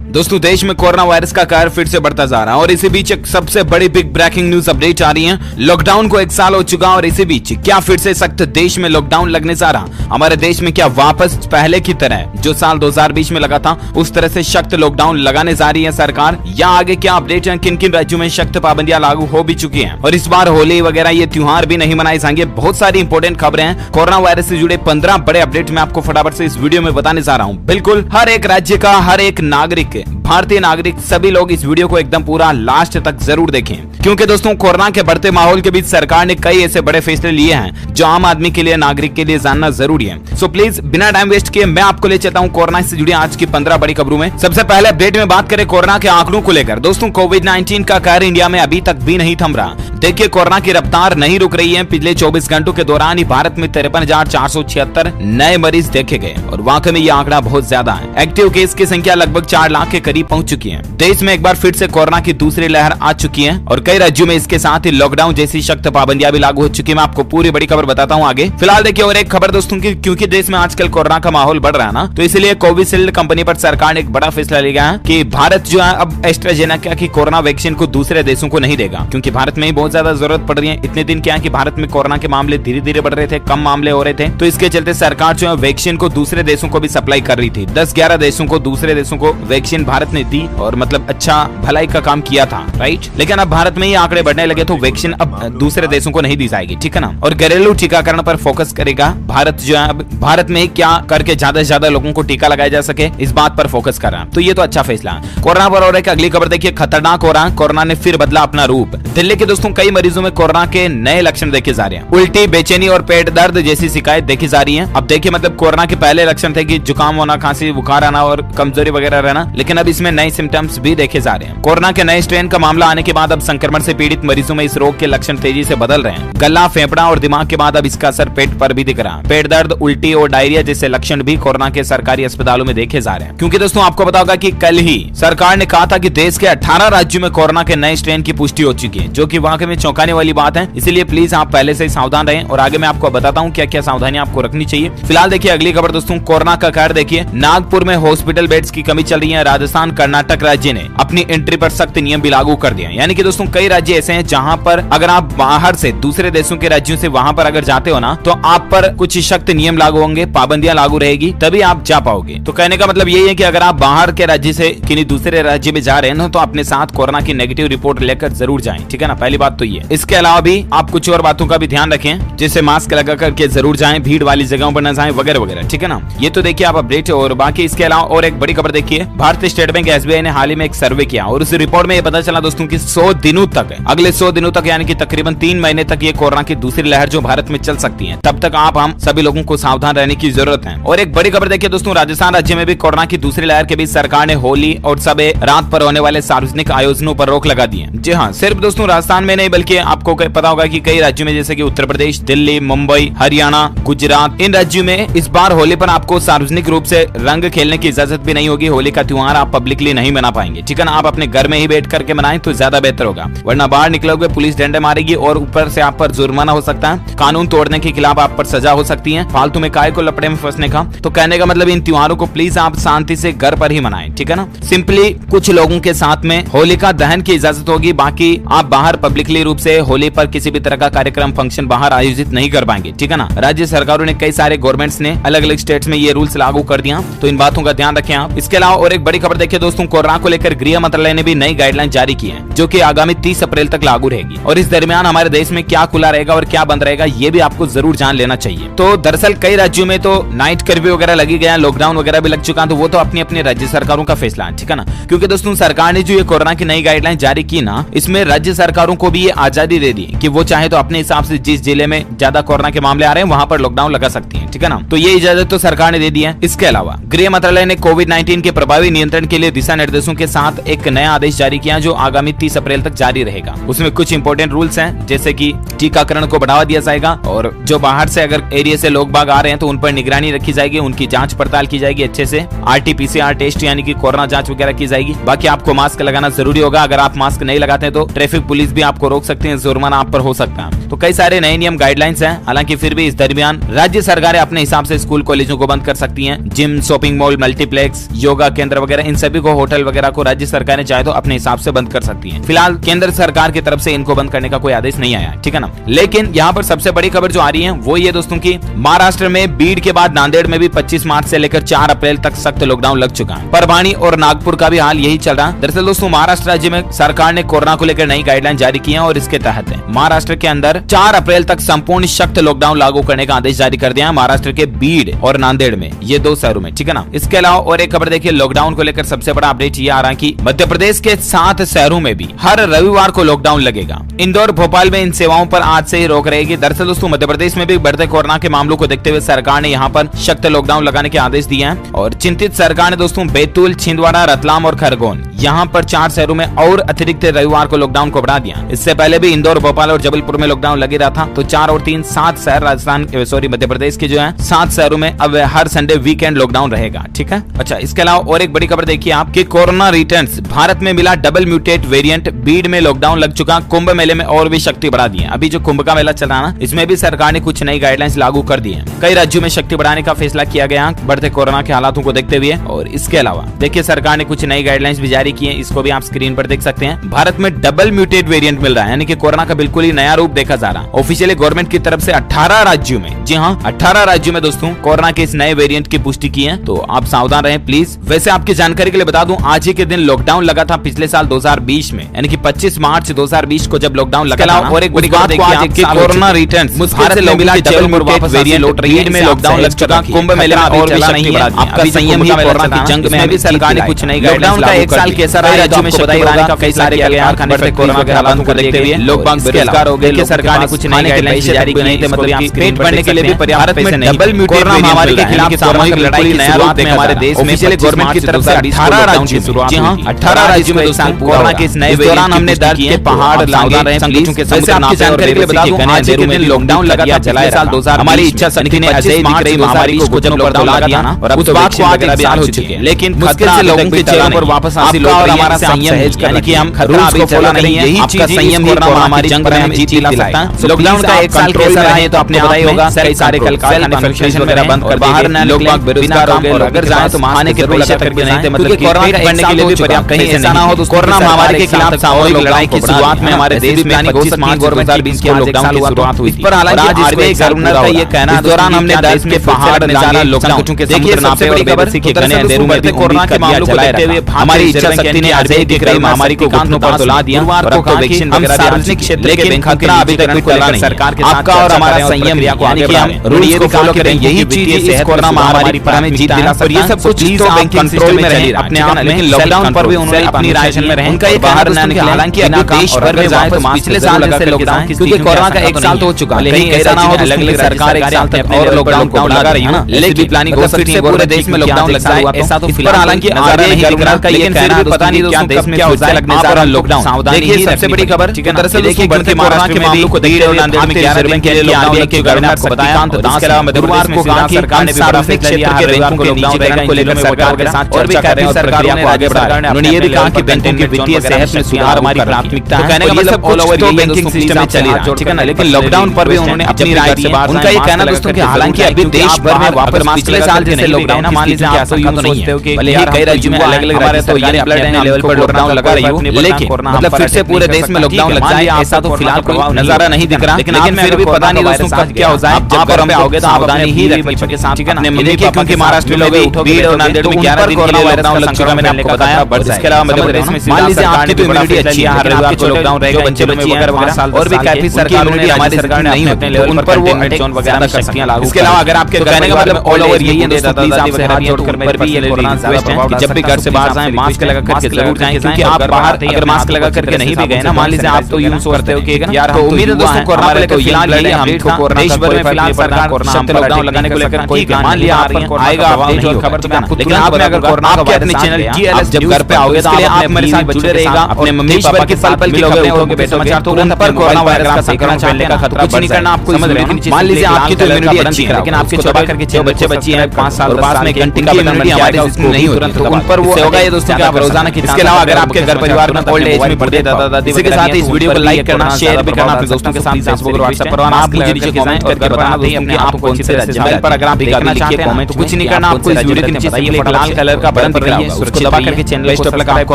दोस्तों देश में कोरोना वायरस का कहर फिर से बढ़ता जा रहा है और इसी बीच एक सबसे बड़ी बिग ब्रेकिंग न्यूज अपडेट आ रही है। लॉकडाउन को 1 साल हो चुका और इसी बीच क्या फिर से सख्त देश में लॉकडाउन लगने जा रहा। हमारे देश में क्या वापस पहले की तरह जो साल 2020 में लगा था उस तरह से सख्त लॉकडाउन लगाने जा रही है सरकार, या आगे क्या अपडेट है, किन किन राज्यों में सख्त पाबंदियां लागू हो भी चुकी हैं और इस बार होली वगैरह ये त्योहार भी नहीं मनाए जाएंगे। बहुत सारी इंपॉर्टेंट खबरें हैं। कोरोना वायरस से जुड़े 15 बड़े अपडेट मैं आपको फटाफट से इस वीडियो में बताने जा रहा हूँ। बिल्कुल हर एक राज्य का हर एक नागरिक, भारतीय नागरिक, सभी लोग इस वीडियो को एकदम पूरा लास्ट तक जरूर देखें, क्योंकि दोस्तों कोरोना के बढ़ते माहौल के बीच सरकार ने कई ऐसे बड़े फैसले लिए हैं जो आम आदमी के लिए, नागरिक के लिए जानना जरूरी है। सो प्लीज बिना टाइम वेस्ट किए मैं आपको ले चलता हूं कोरोना से जुड़ी आज की 15 बड़ी खबरों में। सबसे पहले अपडेट में बात करें कोरोना के आंकड़ों को लेकर। दोस्तों कोविड-19 का कहर इंडिया में अभी तक भी नहीं थम रहा। देखिए कोरोना की रफ्तार नहीं रुक रही है। पिछले 24 घंटों के दौरान ही भारत में 53,476 नए मरीज देखे गए और वाकई में यह आंकड़ा बहुत ज्यादा है। एक्टिव केस की संख्या लगभग 4 लाख के करीब पहुंच चुकी है। देश में एक बार फिर से कोरोना की दूसरी लहर आ चुकी है और कई राज्यों में इसके साथ ही लॉकडाउन जैसी सख्त पाबंदियां भी लागू हो चुकी है। मैं आपको पूरी बड़ी खबर बताता हूं आगे। फिलहाल देखिए और एक खबर दोस्तों की, क्योंकि देश में आजकल कोरोना का माहौल बढ़ रहा है ना, तो इसलिए कोविशील्ड कंपनी पर सरकार ने एक बड़ा फैसला लिया है कि भारत जो है अब एस्ट्राजेनेका की कोरोना वैक्सीन को दूसरे देशों को नहीं देगा, क्योंकि भारत में ही बहुत ज्यादा जरूरत पड़ रही है। इतने दिन क्या है कि भारत में कोरोना के मामले धीरे धीरे बढ़ रहे थे, कम मामले हो रहे थे, तो इसके चलते सरकार जो है वैक्सीन को दूसरे देशों को भी सप्लाई कर रही थी। 10-11 देशों को, दूसरे देशों को वैक्सीन भारत ने दी और मतलब अच्छा भलाई का काम किया था, राइट। लेकिन अब भारत में ये आंकड़े बढ़ने लगे तो वैक्सीन अब दूसरे देशों को नहीं दी जाएगी, ठीक है ना। और घरेलू टीकाकरण पर फोकस करेगा भारत जो है। अब भारत में क्या करके ज्यादा से ज्यादा लोगों को टीका लगाया जा सके, इस बात पर फोकस कर रहा है, तो ये तो अच्छा फैसला है। कोरोना पर और एक अगली खबर देखिए, खतरनाक हो रहा है। कोरोना ने फिर बदला अपना रूप। दिल्ली के दोस्तों कई मरीजों में कोरोना के नए लक्षण देखे जा रहे हैं। उल्टी, बेचैनी और पेट दर्द जैसी शिकायत देखी जा रही है। अब देखिए मतलब कोरोना के पहले लक्षण थे कि जुकाम होना, खांसी, बुखार आना और कमजोरी वगैरह रहना, लेकिन अब इसमें नए सिम्टम्स भी देखे जा रहे हैं। कोरोना के नए स्ट्रेन का मामला आने के बाद अब संक्रमण से पीड़ित मरीजों में इस रोग के लक्षण तेजी से बदल रहे हैं। गला, फेफड़ा और दिमाग के बाद अब इसका असर पेट पर भी दिख रहा है। पेट दर्द, उल्टी और डायरिया जैसे लक्षण भी कोरोना के सरकारी अस्पतालों में देखे जा रहे हैं। क्योंकि दोस्तों आपको पता होगा कि कल ही सरकार ने कहा था कि देश के 18 राज्यों में कोरोना के नए स्ट्रेन की पुष्टि हो चुकी है, जो कि वाकई में चौंकाने वाली बात है। इसलिए प्लीज आप पहले से ही सावधान रहें और आगे मैं आपको बताता हूँ क्या क्या सावधानियां आपको रखनी चाहिए। फिलहाल देखिए अगली खबर दोस्तों, कोरोना का कहर देखिए। नागपुर में हॉस्पिटल बेड्स की कमी चल रही है। राजस्थान, कर्नाटक राज्य ने अपनी एंट्री पर सख्त नियम भी लागू कर दिया। यानी कि दोस्तों कई राज्य ऐसे हैं जहां पर अगर आप बाहर से, दूसरे देशों के राज्यों से वहां पर अगर जाते हो ना, तो आप पर कुछ सख्त नियम लागू होंगे, पाबंदियां लागू रहेगी, तभी आप जा पाओगे। तो कहने का मतलब यही है कि अगर आप बाहर के राज्य से किसी दूसरे राज्य में जा रहे हैं ना, तो अपने साथ कोरोना की नेगेटिव रिपोर्ट लेकर जरूर जाएं, ठीक है ना। पहली बात तो ये। इसके अलावा भी आप कुछ और बातों का भी ध्यान रखें, जैसे मास्क लगा करके जरूर जाएं, भीड़ वाली जगहों पर न जाएं वगैरह वगैरह, ठीक है ना। ये तो देखिए आप अपडेट। और बाकी इसके अलावा और एक बड़ी खबर देखिए, भारतीय स्टेट बैंक SBI ने हाल ही में एक सर्वे किया और उस रिपोर्ट में ये पता चला दोस्तों कि 100 दिनों तक, अगले 100 दिनों तक यानी कि तकरीबन 3 महीने तक ये कोरोना की दूसरी लहर जो भारत में चल सकती है, तब तक हम सभी लोगों को सावधान रहने की जरूरत है। और एक बड़ी खबर देखिए दोस्तों, राजस्थान राज्य में भी कोरोना की दूसरी लहर के बीच सरकार ने होली और सबे रात पर होने वाले सार्वजनिक आयोजनों पर रोक लगा दी है। जी हाँ, सिर्फ दोस्तों राजस्थान में नहीं बल्कि आपको पता होगा कि कई राज्यों में जैसे कि उत्तर प्रदेश, दिल्ली, मुंबई, हरियाणा, गुजरात, इन राज्यों में इस बार होली पर आपको सार्वजनिक रूप से रंग खेलने की इजाजत भी नहीं होगी। होली का त्योहार आप पब्लिकली नहीं मना पाएंगे, ठीक है ना। आप अपने घर में ही बैठ करके मनाएं तो ज्यादा बेहतर होगा, वरना बाहर निकलोगे पुलिस डंडे मारेगी और ऊपर से आप पर जुर्माना हो सकता है। कानून तोड़ने के खिलाफ आप पर सजा हो सकती है, फालतू में काय को लपड़े में फंसने का। तो कहने का मतलब इन त्योहारों को प्लीज आप शांति से घर पर ही मनाएं, ठीक है ना। सिंपली कुछ लोगों के साथ में होलिका दहन की इजाजत होगी, बाकी आप बाहर पब्लिकली रूप से होली पर किसी भी तरह का कार्यक्रम, फंक्शन बाहर आयोजित नहीं कर पाएंगे, ठीक है ना। राज्य सरकारों ने, कई सारे गवर्नमेंट्स ने अलग अलग स्टेट्स में ये रूल्स लागू कर दिया, तो इन बातों का ध्यान रखें आप। इसके अलावा और एक बड़ी खबर देखिए दोस्तों, कोरोना को लेकर गृह मंत्रालय ने भी नई गाइडलाइन जारी की है, जो कि आगामी 30 अप्रैल तक लागू रहेगी। और इस दरमियान हमारे देश में क्या खुला रहेगा और क्या बंद रहेगा ये भी आपको जरूर जान लेना चाहिए। तो दरअसल कई राज्यों में तो नाइट कर्फ्यू वगैरह लगी गया, लॉकडाउन वगैरह भी लग चुका है, तो वो तो अपनी अपनी राज्य सरकारों का फैसला है, ठीक है ना। क्योंकि दोस्तों सरकार ने जो ये कोरोना की नई गाइडलाइन जारी की ना, इसमें राज्य सरकारों को भी ये आजादी दे दी कि वो चाहे तो अपने हिसाब से जिस जिले में ज्यादा कोरोना के मामले आ रहे हैं वहां पर लॉकडाउन लगा सकती है, ठीक है ना। तो ये इजाजत तो सरकार ने दे दी है। इसके अलावा गृह मंत्रालय ने कोविड-19 के प्रभावी नियंत्रण के लिए दिशा निर्देशों के साथ एक नया आदेश जारी किया, जो आगामी 30 अप्रैल तक जारी रहेगा। उसमें कुछ इंपॉर्टेंट रूल्स हैं, जैसे कि टीकाकरण को बढ़ावा दिया जाएगा और जो बाहर से अगर एरिया से लोग बाग आ रहे हैं तो उन पर निगरानी रखी जाएगी, उनकी जांच पड़ताल की जाएगी अच्छे से, RT-PCR टेस्ट यानी कि कोरोना जांच वगैरह की जाएगी। बाकी आपको मास्क लगाना जरूरी होगा, अगर आप मास्क नहीं लगाते हैं तो ट्रैफिक पुलिस भी आपको रोक सकते हैं, जुर्माना आप पर हो सकता है। तो कई सारे नए नियम गाइडलाइंस हैं। हालांकि फिर भी इस दरमियान राज्य सरकारें अपने हिसाब से स्कूल कॉलेजों को बंद कर सकती हैं। Gym, shopping mall, multiplex, yoga केंद्र वगैरह इन सभी को होटल वगैरह को राज्य सरकारें चाहे तो अपने हिसाब से बंद कर सकती है। फिलहाल केंद्र सरकार की तरफ से इनको बंद करने का कोई आदेश नहीं आया, ठीक है ना। लेकिन यहाँ पर सबसे बड़ी खबर जो आ रही है वो ये दोस्तों की महाराष्ट्र में बीड़ के बाद नांदेड़ में भी 25 मार्च से लेकर 4 अप्रैल तक सख्त लॉकडाउन लग चुका है। परवानी और नागपुर का भी हाल यही चल रहा है। दरअसल दोस्तों महाराष्ट्र राज्य में सरकार ने कोरोना को लेकर नई गाइडलाइन जारी की है और इसके तहत महाराष्ट्र के अंदर 4 अप्रैल तक संपूर्ण सख्त लॉकडाउन लागू करने का आदेश जारी कर दिया है महाराष्ट्र के बीड़ और नांदेड़ में, ये 2 शहरों में, ठीक है ना। इसके अलावा और एक खबर देखिए, लॉकडाउन को लेकर सबसे बड़ा अपडेट ये आ रहा है कि मध्य प्रदेश के 7 शहरों में भी हर रविवार को लॉकडाउन लगेगा। इंदौर भोपाल में इन सेवाओं पर आज से ही रोक रहेगी। दरअसल दोस्तों मध्य प्रदेश में भी बढ़ते कोरोना के मामलों को देखते हुए सरकार ने यहाँ पर सख्त लॉकडाउन लगाने के आदेश दिए हैं और चिंतित सरकार ने दोस्तों बैतूल, छिंदवाड़ा, रतलाम और खरगोन यहाँ पर 4 शहरों में और अतिरिक्त रविवार को लॉकडाउन को बढ़ा दिया। इससे पहले भी इंदौर, भोपाल और जबलपुर में लॉकडाउन लगे रहा था, तो 4 और 3 7 शहर मध्य प्रदेश के जो है 7 शहरों में अब हर संडे वीकेंड लॉकडाउन रहेगा, ठीक है। अच्छा, इसके अलावा और एक बड़ी खबर देखिए आप कि कोरोना रिटर्न्स, भारत में मिला डबल म्यूटेट वेरिएंट, बीड़ में लॉकडाउन लग चुका, कुंभ मेले में और भी शक्ति बढ़ा दी है। अभी जो कुंभ का मेला चल रहा है ना, इसमें भी सरकार ने कुछ नई गाइडलाइंस लागू कर दी है। कई राज्यों में शक्ति बढ़ाने का फैसला किया गया बढ़ते कोरोना के हालातों को देखते हुए। और इसके अलावा देखिए सरकार ने कुछ नई गाइडलाइंस भी जारी की है, इसको भी आप स्क्रीन पर देख सकते हैं। भारत में डबल म्यूटेट वेरिएंट मिल रहा है, यानी कि कोरोना का बिल्कुल ही नया रूप देखा जा रहा है। ऑफिशियली गवर्नमेंट की तरफ से 18 राज्यों में, जी हाँ 18 राज्यों में दोस्तों कोरोना के इस नए वेरिएंट की पुष्टि की है, तो आप सावधान रहें प्लीज। वैसे आपकी जानकारी के लिए बता दूं, आज ही के दिन लॉकडाउन लगा था पिछले साल 2020 में, यानी कि 25 मार्च 2020 को जब लॉकडाउन लगा था। और एक बड़ी बात देखिए, कोरोना रिटर्न्स भारत में मिला डबल म्यूटेट वेरिएंट लौट रही है, में लॉकडाउन लग चुका, कुंभ मेले में और भी नहीं है। आपका संयम ही कोरोना की जंग में भी सरकार ने कुछ नई गाइडलाइंस लागू कर दी। एक साल कैसा रहा राज्यों में शक्ति बढ़ाने का फैसला किया गया, खाने पर कोरोना के हालातों को देखते हुए लोग बेरोजगार हो गए। सरकार ने कुछ नई गाइडलाइंस जारी की, नहीं थे मतलब पेट भरने के लिए भी पर्याप्त पैसे नहीं। डबल म्यूटेट महामारी के खिलाफ सामूहिक लड़ाई नया रूप में हमारे देश में गवर्नमेंट की तरफ से 18 राज्यों में, जी हां 18 राज्यों में दोस्तों कोरोना के इस नए दौरान हमने दर्द के पहाड़ लांघे रहे, संकटों के समुद्र नापे और जानकारी के लिए आज के दिन लॉकडाउन लगा था पिछले साल 2000। हमारी इच्छा शक्ति ने अजय दिख रही महामारी को जब लॉकडाउन लगा दिया ना, और उस बात को आज 1 साल हो चुके हैं, लेकिन मुश्किल से लोगों के चेहरों पर वापस हंसी लौट रही है। हमारा संयम, यानी कि हम खतरा अभी फॉलो नहीं है, यही चीज संयम ही कोरोना महामारी जंग में हमें जीत दिला सकता है। लॉकडाउन का 1 साल कैसा रहे तो अपने पता ही होगा, कई सारे कल मैन्युफैक्चरिंग वगैरह बंद कर बाहर न लोग बेरोजगार हो गए, और अगर जाए तो खाने के पैसे करके नहीं थे, मतलब कोरोना बनने के लिए भी पर्याप्त कहीं ऐसा ना हो तो कोरोना महामारी के खिलाफ सामूहिक लड़ाई की शुरुआत में हमारे देश में 25 मार्च 2020 को लॉकडाउन की शुरुआत हुई थी। पर हालांकि आरबीआई गवर्नर का ये कहना है, इस दौरान हमने देश के पहाड़ नजारा लॉकडाउन के समुद्र नापे और बेबसी के घने अंधेरों में भी कोरोना के मामलों को देखते हुए हमारी इच्छा शक्ति ने अजय दिख रही महामारी को घुटनों पर तुला दिया, और अब तो वैक्सीन वगैरह सार्वजनिक क्षेत्र के बैंक खतरा अभी तक कोई लगा नहीं। सरकार के आपका और हमारा संयम, यानी कि हम रूल्स को फॉलो करें, यही चीज इस कोरोना महामारी पर हमें जीत दिला सकती है। सब कुछ चीज तो बैंकिंग सिस्टम में रही अपने आप में, लेकिन लॉकडाउन पर भी उन्होंने अपनी राशन में रहे, उनका ये बाहर न निकले। हालांकि अभी देश भर में जाए तो पिछले साल जैसे लॉकडाउन, क्योंकि कोरोना का 1 साल तो हो चुका, लेकिन ऐसा ना हो अलग-अलग सरकार 1 साल तक और लॉकडाउन को लगा रही है ना, लेकिन प्लानिंग हो सकती है पूरे देश में लॉकडाउन लग जाए, ऐसा तो फिलहाल हालांकि आरबीआई गवर्नर का ये कहना है, पता नहीं क्या देश में क्या हो जाए लगने जा रहा लॉकडाउन। देखिए सबसे बड़ी खबर, दरअसल देखिए बढ़ते महाराष्ट्र के मामलों को देखते हुए नांदेड़ में 11 दिन के लिए लॉकडाउन के गवर्नर को बताया। इसके अलावा मध्यप्रदेश को कहा कि सरकार ने सार्वजनिक क्षेत्र के बैंकों को लॉकडाउन रहेगा को लेकर सरकार के साथ और भी काफी सरकारों ने आगे बढ़ा है। उन्होंने ये भी कहा कि बैंकों की वित्तीय सेहत में सुधार हमारी प्राथमिकता है। कहने का मतलब ऑल ओवर ये बैंकिंग सिस्टम में चली रहा है, ठीक है ना, लेकिन लॉकडाउन पर भी उन्होंने अपनी राय दी। उनका ये कहना दोस्तों कि हालांकि अभी देश भर में वापस पिछले साल जैसे लॉकडाउन ना, मान लीजिए आप तो यूं नहीं है, भले ही कई राज्यों में अलग-अलग राज्य तो ये अपने लेवल पर लॉकडाउन लगा रही हो, लेकिन मतलब फिर से पूरे देश में लॉकडाउन लग जाए ऐसा तो फिलहाल कोई नजारा नहीं दिख रहा। लेकिन फिर भी पता नहीं दोस्तों कब क्या हो जाए, जब घर पे आओगे तो सावधानी ही रखनी चाहिए साथ, ठीक है ना। देखिए क्योंकि महाराष्ट्र में भी बीड़ और नांदेड़ में 11 दिन कोरोना वायरस लग चुका, मैंने आपको बताया। इसके अलावा मध्य प्रदेश में मान लीजिए आपकी तो इम्यूनिटी अच्छी है, हर रविवार को लॉकडाउन रहेगा, बच्चे वगैरह और भी काफी सरकारों ने हमारी सरकार ने नहीं होते लेवल पर कंटेनमेंट जोन वगैरह शक्तियां लागू। इसके अलावा अगर आपके कहने का मतलब ऑल ओवर यही है दोस्तों, प्लीज आपसे हाथ जोड़कर मेरे भी ये रिक्वेस्ट है कि जब भी घर से बाहर जाएं मास्क लगा करके जरूर जाएं, क्योंकि आप बाहर अगर मास्क लगा करके नहीं भी गए ना, मान लीजिए आप तो यूं सोचते हो कि यार तो उम्मीद है दोस्तों कोरोना को लेकर फिलहाल यही अपडेट था, देश भर में फिलहाल सरकार सख्त लॉकडाउन लगाने को लेकर कोई मान लिया आएगा अपडेट और खबर तो आपको, लेकिन आपने अगर कोरोना को अपने चैनल जीएलएस जब घर पे आओगे तो आप मेरे साथ जुड़े रहेगा, अपने मम्मी पापा के पल पल मिलोगे, उठोगे बैठोगे तो उन पर कोरोना वायरस का संक्रमण फैलने का खतरा कुछ नहीं करना आपको समझ लेना। मान लीजिए आपकी तो इम्यूनिटी अच्छी है, लेकिन आपके चबा करके 6 बच्चे बच्ची हैं 5 साल बाद में कंटिन्यू इम्यूनिटी हमारे इसमें नहीं होती, तो उन पर वो होगा ये दोस्तों क्या रोजाना की। इसके अलावा अगर आपके घर परिवार में ओल्ड एज में बूढ़े दादा दादी, इसी के साथ इस वीडियो को लाइक करना, शेयर भी करना अपने दोस्तों के साथ, फेसबुक और व्हाट्सएप पर। आप मुझे नीचे कमेंट करके बताना दोस्तों कि आप कौन से राज्य पर अगर आप देखना चाहते हैं तो कुछ नहीं करना, आपको इस वीडियो के नीचे एक लाल कलर का बटन दिख रहा है, उसको दबा करके चैनल को सब्सक्राइब आपको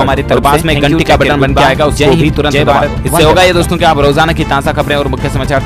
हमारे पास में घंटी का बटन बन के आएगा, उसको भी तुरंत दबाएं। इससे होगा ये दोस्तों कि आप रोजाना की ताजा खबरें और मुख्य समाचार